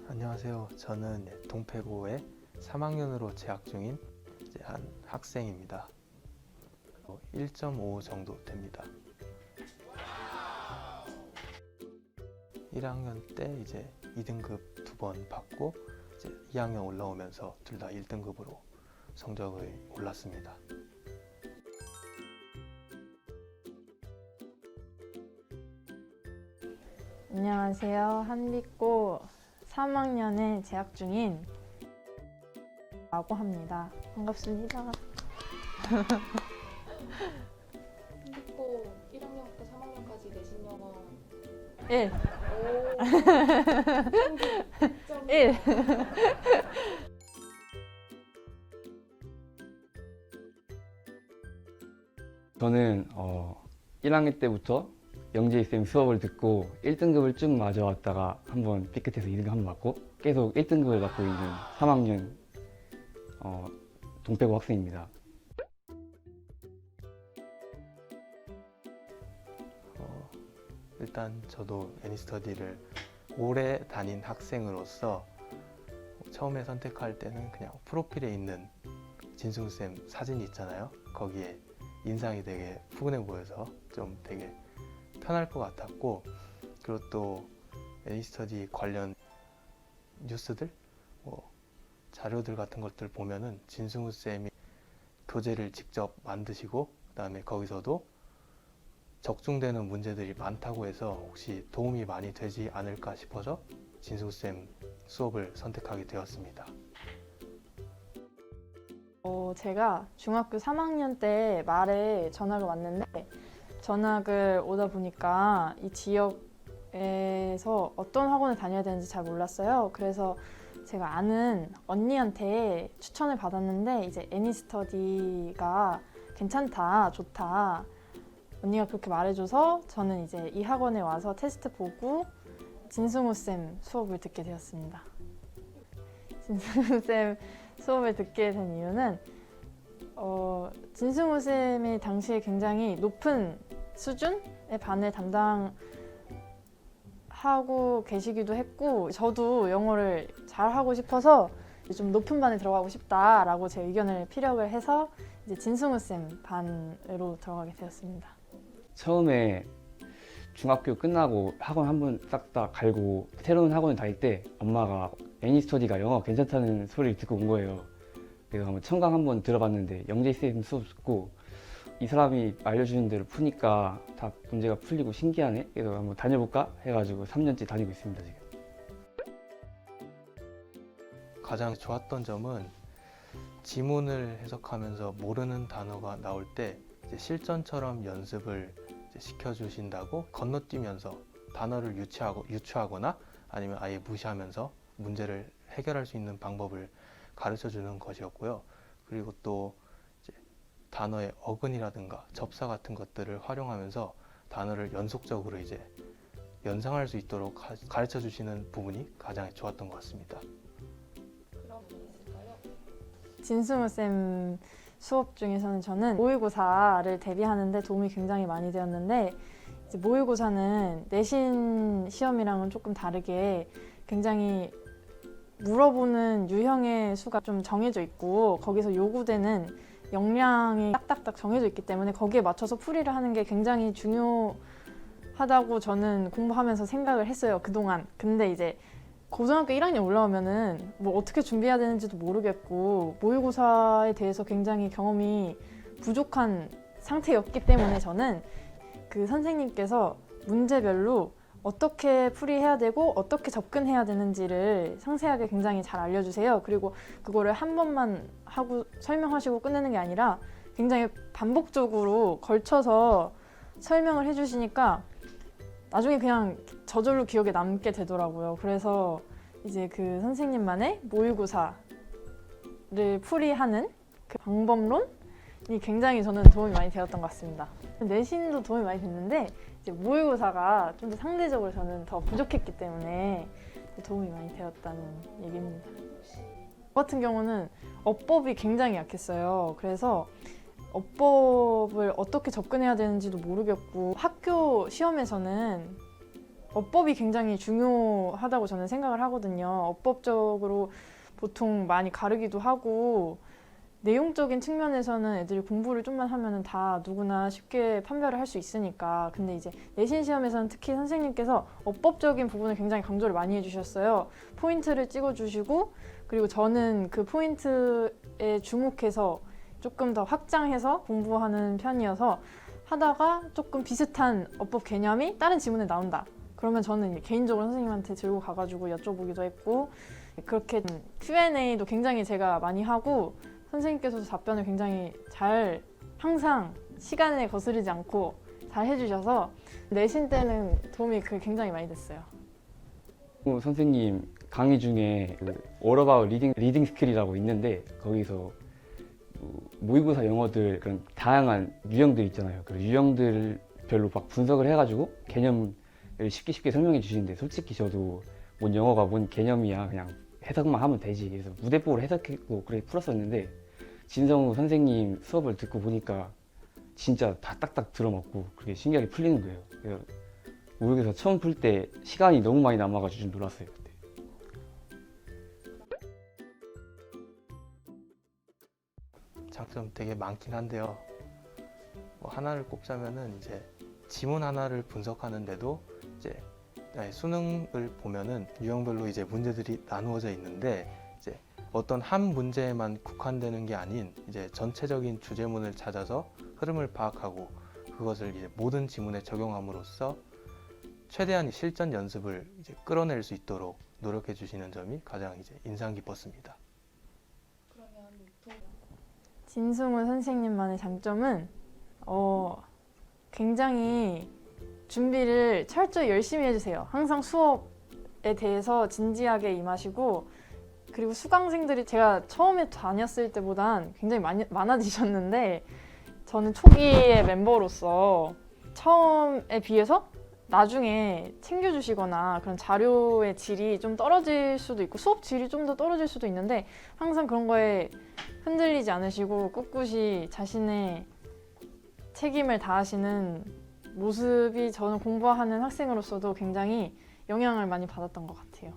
안녕하세요. 저는 동패고에 3학년으로 재학 중인 한 학생입니다. 1.5 정도 됩니다. 1학년 때 이제 2등급 2번 받고 이제 2학년 올라오면서 둘 다 1등급으로 성적이 올랐습니다. 안녕하세요. 한빛고 3학년에 재학 중인 라고 합니다. 반갑습니다. 한빛고 1학년부터 3학년까지 내신 영어 1. 오 1. 저는 1학년 때부터 영재쌤 수업을 듣고 1등급을 쭉 맞아왔다가 한번 삐끗해서 2등급 한번 맞고 계속 1등급을 맡고 있는 3학년 동패고 학생입니다. 일단 저도 애니스터디를 오래 다닌 학생으로서 처음에 선택할 때는 그냥 프로필에 있는 진승쌤 사진이 있잖아요. 거기에 인상이 되게 푸근해 보여서 좀 되게 편할 것 같았고, 그리고 또 애니스터디 관련 뉴스들, 자료들 같은 것들 보면은 진승우 쌤이 교재를 직접 만드시고 그다음에 거기서도 적중되는 문제들이 많다고 해서 혹시 도움이 많이 되지 않을까 싶어서 진승우 쌤 수업을 선택하게 되었습니다. 제가 중학교 3학년 때 말에 전학을 왔는데 전학을 오다 보니까 이 지역에서 어떤 학원을 다녀야 되는지 잘 몰랐어요. 그래서 제가 아는 언니한테 추천을 받았는데 이제 애니스터디가 괜찮다, 좋다. 언니가 그렇게 말해줘서 저는 이제 이 학원에 와서 테스트 보고 진승우 쌤 수업을 듣게 되었습니다. 진승우 쌤 수업을 듣게 된 이유는 진승우 쌤이 당시에 굉장히 높은 수준의 반을 담당하고 계시기도 했고 저도 영어를 잘하고 싶어서 좀 높은 반에 들어가고 싶다라고 제 의견을 피력을 해서 이제 진승우 쌤 반으로 들어가게 되었습니다. 처음에 중학교 끝나고 학원 한번 싹 다 갈고 새로운 학원을 다닐 때 엄마가 애니스터디가 영어 괜찮다는 소리를 듣고 온 거예요. 그래서 한번 청강 한번 들어봤는데 영재쌤 수업 듣고 이 사람이 알려주는 대로 푸니까 다 문제가 풀리고 신기하네. 그래서 한번 다녀볼까 해가지고 3년째 다니고 있습니다 지금. 가장 좋았던 점은 지문을 해석하면서 모르는 단어가 나올 때 이제 실전처럼 연습을 이제 시켜주신다고 건너뛰면서 단어를 유추하거나 아니면 아예 무시하면서 문제를 해결할 수 있는 방법을 가르쳐 주는 것이었고요. 그리고 또 이제 단어의 어근이라든가 접사 같은 것들을 활용하면서 단어를 연속적으로 이제 연상할 수 있도록 가르쳐 주시는 부분이 가장 좋았던 것 같습니다. 그런 부분이 있을까요? 진승우 쌤 수업 중에서는 저는 모의고사를 대비하는데 도움이 굉장히 많이 되었는데 이제 모의고사는 내신 시험이랑은 조금 다르게 굉장히 물어보는 유형의 수가 좀 정해져 있고 거기서 요구되는 역량이 딱딱딱 정해져 있기 때문에 거기에 맞춰서 풀이를 하는 게 굉장히 중요하다고 저는 공부하면서 생각을 했어요, 그동안. 근데 이제 고등학교 1학년 올라오면은 뭐 어떻게 준비해야 되는지도 모르겠고 모의고사에 대해서 굉장히 경험이 부족한 상태였기 때문에 저는 그 선생님께서 문제별로 어떻게 풀이해야 되고 어떻게 접근해야 되는지를 상세하게 굉장히 잘 알려주세요. 그리고 그거를 한 번만 하고 설명하시고 끝내는 게 아니라 굉장히 반복적으로 걸쳐서 설명을 해주시니까 나중에 그냥 저절로 기억에 남게 되더라고요. 그래서 이제 그 선생님만의 모의고사를 풀이하는 그 방법론이 굉장히 저는 도움이 많이 되었던 것 같습니다. 내신도 도움이 많이 됐는데 이제 모의고사가 좀 더 상대적으로 저는 더 부족했기 때문에 도움이 많이 되었다는 얘기입니다. 저 같은 경우는 어법이 굉장히 약했어요. 그래서 어법을 어떻게 접근해야 되는지도 모르겠고 학교 시험에서는 어법이 굉장히 중요하다고 저는 생각을 하거든요. 어법적으로 보통 많이 가르기도 하고 내용적인 측면에서는 애들이 공부를 좀만 하면은 다 누구나 쉽게 판별을 할 수 있으니까. 근데 이제 내신 시험에서는 특히 선생님께서 어법적인 부분을 굉장히 강조를 많이 해주셨어요. 포인트를 찍어주시고, 그리고 저는 그 포인트에 주목해서 조금 더 확장해서 공부하는 편이어서 하다가 조금 비슷한 어법 개념이 다른 지문에 나온다. 그러면 저는 개인적으로 선생님한테 들고 가가지고 여쭤보기도 했고, 그렇게 Q&A도 굉장히 제가 많이 하고 선생님께서도 답변을 굉장히 잘, 항상 시간에 거스르지 않고 잘 해주셔서 내신 때는 도움이 굉장히 많이 됐어요. 선생님 강의 중에 그 All About 리딩 스킬이라고 있는데 거기서 모의고사 영어들 그런 다양한 유형들 있잖아요. 그 유형들별로 막 분석을 해가지고 개념을 쉽게 설명해 주시는데 솔직히 저도 뭔 영어가 뭔 개념이야 그냥 해석만 하면 되지. 그래서 무대법으로 해석했고 그렇게 풀었었는데 진성우 선생님 수업을 듣고 보니까 진짜 다 딱딱 들어맞고 그게 신기하게 풀리는 거예요. 그래서 모의고사 처음 풀 때 시간이 너무 많이 남아가지고 좀 놀았어요 그때. 장점 되게 많긴 한데요. 뭐 하나를 꼽자면은 이제 지문 하나를 분석하는데도 이제 수능을 보면은 유형별로 이제 문제들이 나누어져 있는데 이제 어떤 한 문제에만 국한되는 게 아닌 이제 전체적인 주제문을 찾아서 흐름을 파악하고 그것을 이제 모든 지문에 적용함으로써 최대한 실전 연습을 이제 끌어낼 수 있도록 노력해 주시는 점이 가장 이제 인상 깊었습니다. 그러면 진승우 선생님만의 장점은 굉장히 준비를 철저히 열심히 해주세요. 항상 수업에 대해서 진지하게 임하시고, 그리고 수강생들이 제가 처음에 다녔을 때보단 굉장히 많아지셨는데 저는 초기의 멤버로서 처음에 비해서 나중에 챙겨주시거나 그런 자료의 질이 좀 떨어질 수도 있고 수업 질이 좀 더 떨어질 수도 있는데 항상 그런 거에 흔들리지 않으시고 꿋꿋이 자신의 책임을 다하시는 모습이 저는 공부하는 학생으로서도 굉장히 영향을 많이 받았던 것 같아요.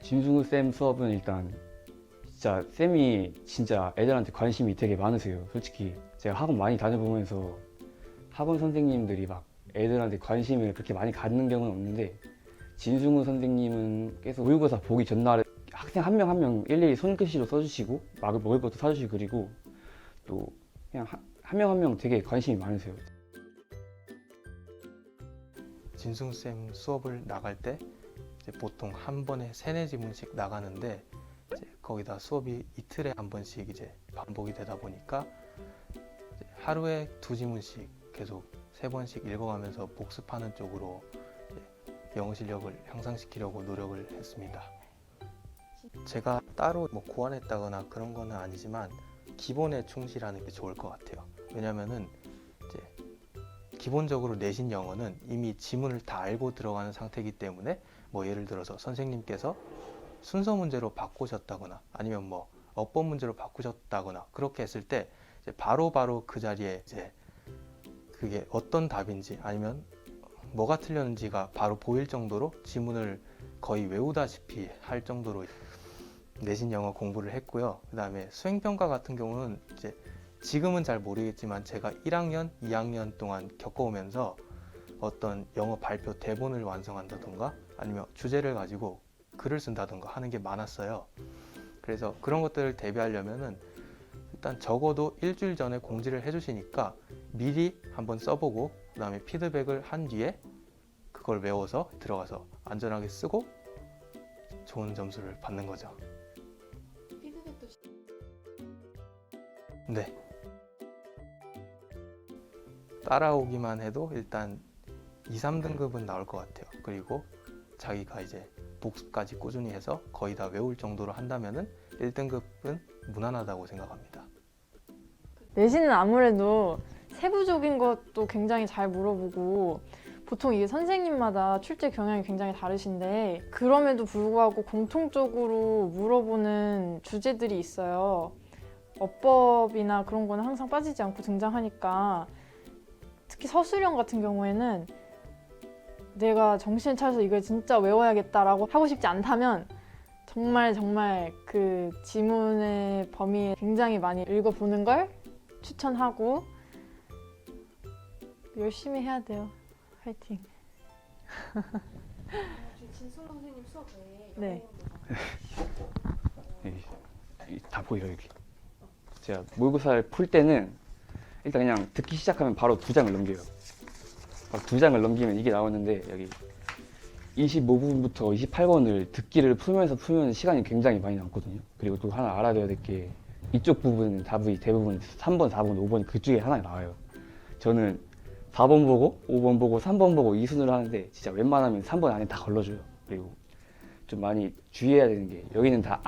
진승우 쌤 수업은 일단 진짜 쌤이 진짜 애들한테 관심이 되게 많으세요. 솔직히 제가 학원 많이 다녀보면서 학원 선생님들이 막 애들한테 관심을 그렇게 많이 갖는 경우는 없는데 진승우 선생님은 계속 모의고사 보기 전날에 학생 한 명 한 명 일일이 손글씨로 써주시고 먹을 것도 사주시고 그리고 또 그냥 한 명 한 명 되게 관심이 많으세요. 진승쌤 수업을 나갈 때 이제 보통 한 번에 3-4지문씩 나가는데 이제 거기다 수업이 이틀에 한 번씩 이제 반복이 되다 보니까 이제 하루에 2지문씩 계속 3번씩 읽어가면서 복습하는 쪽으로 영어 실력을 향상시키려고 노력을 했습니다. 제가 따로 뭐 고안했다거나 그런 거는 아니지만 기본에 충실하는 게 좋을 것 같아요. 왜냐면은 이제 기본적으로 내신 영어는 이미 지문을 다 알고 들어가는 상태이기 때문에 뭐 예를 들어서 선생님께서 순서 문제로 바꾸셨다거나 아니면 뭐 어법 문제로 바꾸셨다거나 그렇게 했을 때 이제 바로 그 자리에 이제 그게 어떤 답인지 아니면 뭐가 틀렸는지가 바로 보일 정도로 지문을 거의 외우다시피 할 정도로 내신 영어 공부를 했고요. 그 다음에 수행평가 같은 경우는 이제 지금은 잘 모르겠지만 제가 1학년, 2학년 동안 겪어오면서 어떤 영어 발표 대본을 완성한다던가 아니면 주제를 가지고 글을 쓴다던가 하는 게 많았어요. 그래서 그런 것들을 대비하려면은 일단 적어도 일주일 전에 공지를 해주시니까 미리 한번 써보고 그 다음에 피드백을 한 뒤에 그걸 외워서 들어가서 안전하게 쓰고 좋은 점수를 받는 거죠. 피드백도 네. 따라오기만 해도 일단 2, 3등급은 나올 것 같아요. 그리고 자기가 이제 복습까지 꾸준히 해서 거의 다 외울 정도로 한다면은 1등급은 무난하다고 생각합니다. 내신은 아무래도 세부적인 것도 굉장히 잘 물어보고 보통 이게 선생님마다 출제 경향이 굉장히 다르신데 그럼에도 불구하고 공통적으로 물어보는 주제들이 있어요. 어법이나 그런 거는 항상 빠지지 않고 등장하니까 특히 서술형 같은 경우에는 내가 정신을 차려서 이걸 진짜 외워야겠다라고 하고 싶지 않다면 정말 그 지문의 범위에 굉장히 많이 읽어보는 걸 추천하고 열심히 해야 돼요. 화이팅. 지금 진솔 선생님 수업 외에 네. 다 보여요 여기. 제가 모의고사를 풀 때는 일단 그냥 듣기 시작하면 바로 2장을 넘겨요. 바로 2장을 넘기면 이게 나오는데 여기 25분부터 28번을 듣기를 풀면서 풀면 시간이 굉장히 많이 남거든요. 그리고 또 하나 알아둬야 될 게 이쪽 부분 답이 대부분 3번, 4번, 5번 그중에 하나 나와요. 저는 4번 보고 5번 보고 3번 보고 이 순으로 하는데 진짜 웬만하면 3번 안에 다 걸러줘요. 그리고 좀 많이 주의해야 되는 게 여기는 다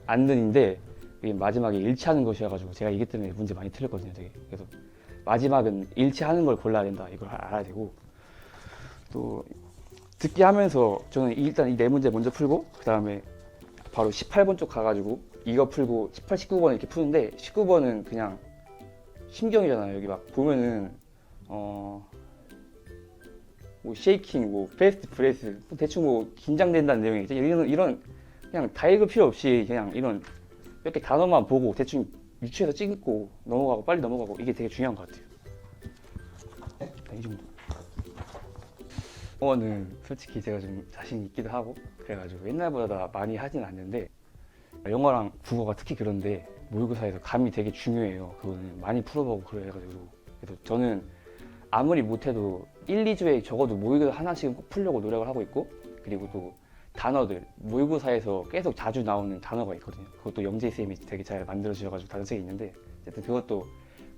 안는인데 이게 마지막에 일치하는 것이어가지고 제가 이기 때문에 문제 많이 틀렸거든요. 되게. 그래서 마지막은 일치하는 걸 골라야 된다. 이걸 알아야 되고 또 듣기 하면서 저는 일단 이 4문제 먼저 풀고 그 다음에 바로 18번 쪽 가가지고 이거 풀고 18, 19번 이렇게 푸는데 19번은 그냥 심경이잖아요. 여기 막 보면은 뭐 쉐이킹, 뭐 페스트 브레스 대충 뭐 긴장된다는 내용이 있죠. 이런 그냥 다 읽을 필요 없이 그냥 이런 몇 개 단어만 보고 대충 유추해서 찍고 넘어가고 빨리 넘어가고 이게 되게 중요한 것 같아요. 이 정도. 영어는 솔직히 제가 좀 자신 있기도 하고 그래가지고 옛날보다 많이 하진 않는데 영어랑 국어가 특히 그런데 모의고사에서 감이 되게 중요해요. 그거는 많이 풀어보고 그래가지고 그래서 저는 아무리 못해도 1, 2주에 적어도 모의고사 하나씩은 꼭 풀려고 노력을 하고 있고 그리고 또 단어들 모의고사에서 계속 자주 나오는 단어가 있거든요. 그것도 영재 쌤이 되게 잘 만들어 주셔가지고 단어책이 있는데 어쨌든 그것도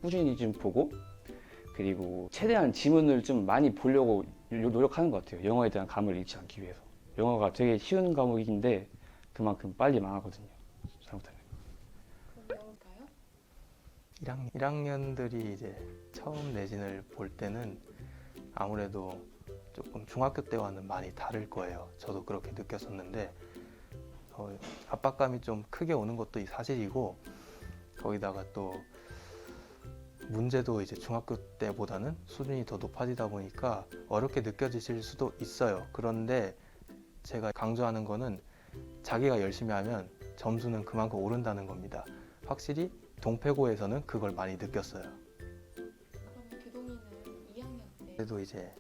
꾸준히 좀 보고 그리고 최대한 지문을 좀 많이 보려고 노력하는 것 같아요. 영어에 대한 감을 잃지 않기 위해서. 영어가 되게 쉬운 과목인데 그만큼 빨리 망하거든요. 잘못하면. 그럼 배울까요? 1학년들이 이제 처음 내신을 볼 때는 아무래도 조금 중학교 때와는 많이 다를 거예요. 저도 그렇게 느꼈었는데 압박감이 좀 크게 오는 것도 사실이고 거기다가 또 문제도 이제 중학교 때보다는 수준이 더 높아지다 보니까 어렵게 느껴지실 수도 있어요. 그런데 제가 강조하는 거는 자기가 열심히 하면 점수는 그만큼 오른다는 겁니다. 확실히 동패고에서는 그걸 많이 느꼈어요. 그러면 교동이는 2학년 때 그래도 이제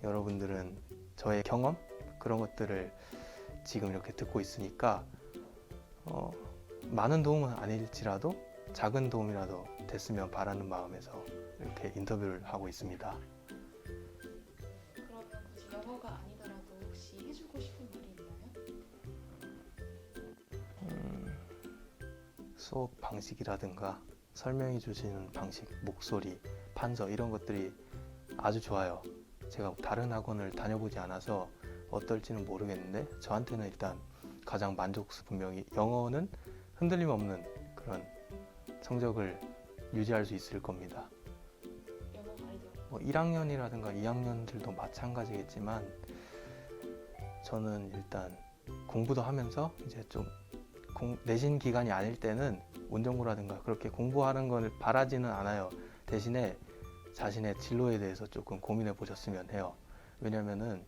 여러분들은 저의 경험 그런 것들을 지금 이렇게 듣고 있으니까 많은 도움은 아닐지라도 작은 도움이라도 됐으면 바라는 마음에서 이렇게 인터뷰를 하고 있습니다. 그러면 굳이 영어가 아니더라도 혹시 해주고 싶은 말이 있나요? 수업 방식이라든가 설명해 주시는 방식, 목소리, 판서 이런 것들이 아주 좋아요. 제가 다른 학원을 다녀보지 않아서 어떨지는 모르겠는데 저한테는 일단 가장 분명히 영어는 흔들림 없는 그런 성적을 유지할 수 있을 겁니다. 영어 아이디어. 뭐 1학년이라든가 2학년들도 마찬가지겠지만 저는 일단 공부도 하면서 이제 좀 내신 기간이 아닐 때는 원정고라든가 그렇게 공부하는 걸 바라지는 않아요. 대신에 자신의 진로에 대해서 조금 고민해 보셨으면 해요. 왜냐면은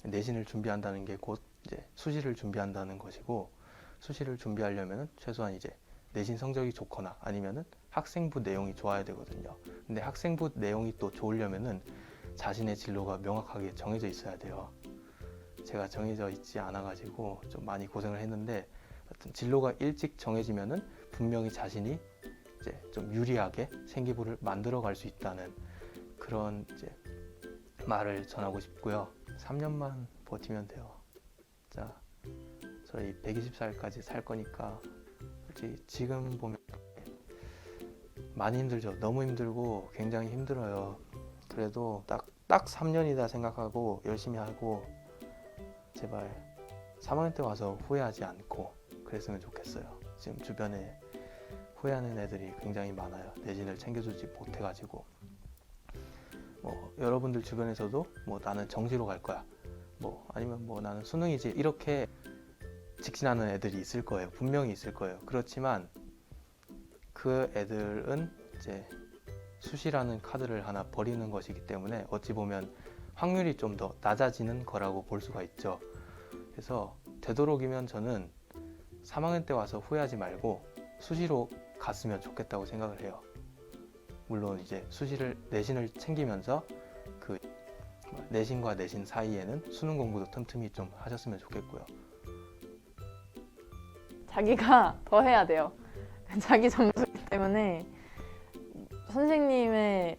내신을 준비한다는 게 곧 이제 수시를 준비한다는 것이고 수시를 준비하려면은 최소한 이제 내신 성적이 좋거나 아니면은 학생부 내용이 좋아야 되거든요. 근데 학생부 내용이 또 좋으려면은 자신의 진로가 명확하게 정해져 있어야 돼요. 제가 정해져 있지 않아 가지고 좀 많이 고생을 했는데 하여튼 진로가 일찍 정해지면은 분명히 자신이 이제 좀 유리하게 생기부를 만들어 갈 수 있다는 그런 이제 말을 전하고 싶고요. 3년만 버티면 돼요. 자, 저희 120살까지 살 거니까 솔직히 지금 보면 많이 힘들죠. 너무 힘들고 굉장히 힘들어요. 그래도 딱 3년이다 생각하고 열심히 하고 제발 3학년 때 와서 후회하지 않고 그랬으면 좋겠어요. 지금 주변에 후회하는 애들이 굉장히 많아요. 내신을 챙겨주지 못해가지고 뭐 여러분들 주변에서도 뭐 나는 정시로 갈 거야 뭐 아니면 뭐 나는 수능이지 이렇게 직진하는 애들이 있을 거예요. 분명히 있을 거예요. 그렇지만 그 애들은 이제 수시라는 카드를 하나 버리는 것이기 때문에 어찌 보면 확률이 좀 더 낮아지는 거라고 볼 수가 있죠. 그래서 되도록이면 저는 3학년 때 와서 후회하지 말고 수시로 갔으면 좋겠다고 생각을 해요. 물론 이제 내신을 챙기면서 그 내신과 내신 사이에는 수능 공부도 틈틈이 좀 하셨으면 좋겠고요. 자기가 더 해야 돼요. 자기 점수이기 때문에 선생님의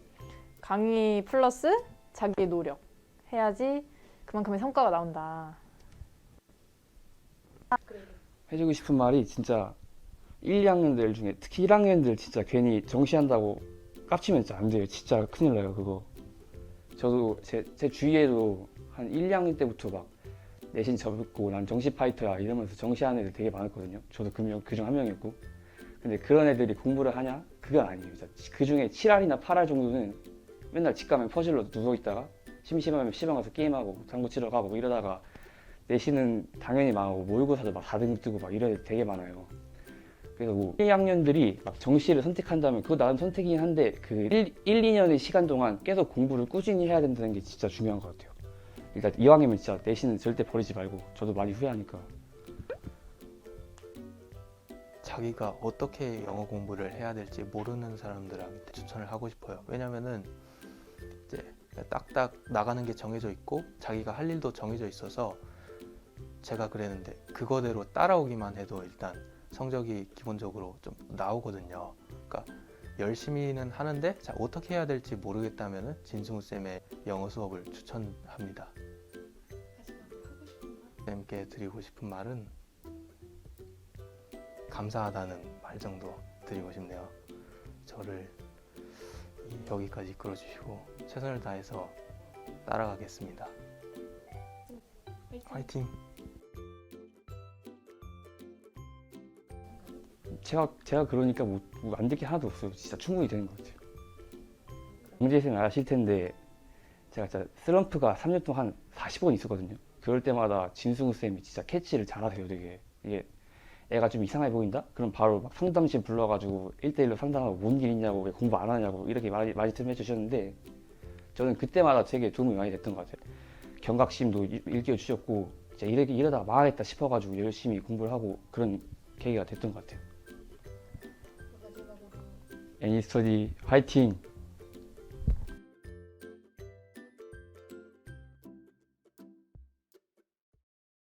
강의 플러스 자기의 노력 해야지 그만큼의 성과가 나온다. 해주고 싶은 말이 진짜 1, 2학년들 중에 특히 1학년들 진짜 괜히 정시한다고 깝치면 진짜 안 돼요. 진짜 큰일 나요 그거. 저도 제 주위에도 한 1, 2학년 때부터 막 내신 접고 난 정시 파이터야 이러면서 정시하는 애들 되게 많았거든요. 저도 그중 한 명이었고. 근데 그런 애들이 공부를 하냐? 그건 아니에요. 그 중에 7알이나 8알 정도는 맨날 집 가면 퍼즐로 누워있다가 심심하면 시방 가서 게임하고 당구 치러 가고 이러다가 내신은 당연히 망하고 모의고사도 막 4등 뜨고 막 이런 애들 되게 많아요. 그래서 뭐 1, 2학년들이 막 정시를 선택한다면 그거 나름 선택이긴 한데 그 1, 2년의 시간 동안 계속 공부를 꾸준히 해야 된다는 게 진짜 중요한 것 같아요. 일단 이왕이면 진짜 내신은 절대 버리지 말고 저도 많이 후회하니까. 자기가 어떻게 영어 공부를 해야 될지 모르는 사람들한테 추천을 하고 싶어요. 왜냐면은 이제 딱딱 나가는 게 정해져 있고 자기가 할 일도 정해져 있어서 제가 그랬는데 그거대로 따라오기만 해도 일단 성적이 기본적으로 좀 나오거든요. 그러니까 열심히는 하는데 자, 어떻게 해야 될지 모르겠다면은 진승우 쌤의 영어 수업을 추천합니다. 마지막으로 하고 싶은 말? 쌤께 드리고 싶은 말은 감사하다는 말 정도 드리고 싶네요. 저를 여기까지 이끌어주시고 최선을 다해서 따라가겠습니다. 화이팅! 제가 그러니까 뭐 안 될 게 하나도 없어요. 진짜 충분히 되는 것 같아요. 영재쌤 아실 텐데 제가 진짜 슬럼프가 3년 동안 한 40번 있었거든요. 그럴 때마다 진승우 쌤이 진짜 캐치를 잘하세요. 되게 이게 애가 좀 이상해 보인다? 그럼 바로 막 상담실 불러가지고 1대1로 상담하고 뭔 일 있냐고 왜 공부 안 하냐고 이렇게 말씀해 주셨는데 저는 그때마다 되게 도움이 많이 됐던 것 같아요. 경각심도 일깨워 주셨고 진짜 이러다가 망하겠다 싶어가지고 열심히 공부를 하고 그런 계기가 됐던 것 같아요. 마지막으로 애니스터디 화이팅!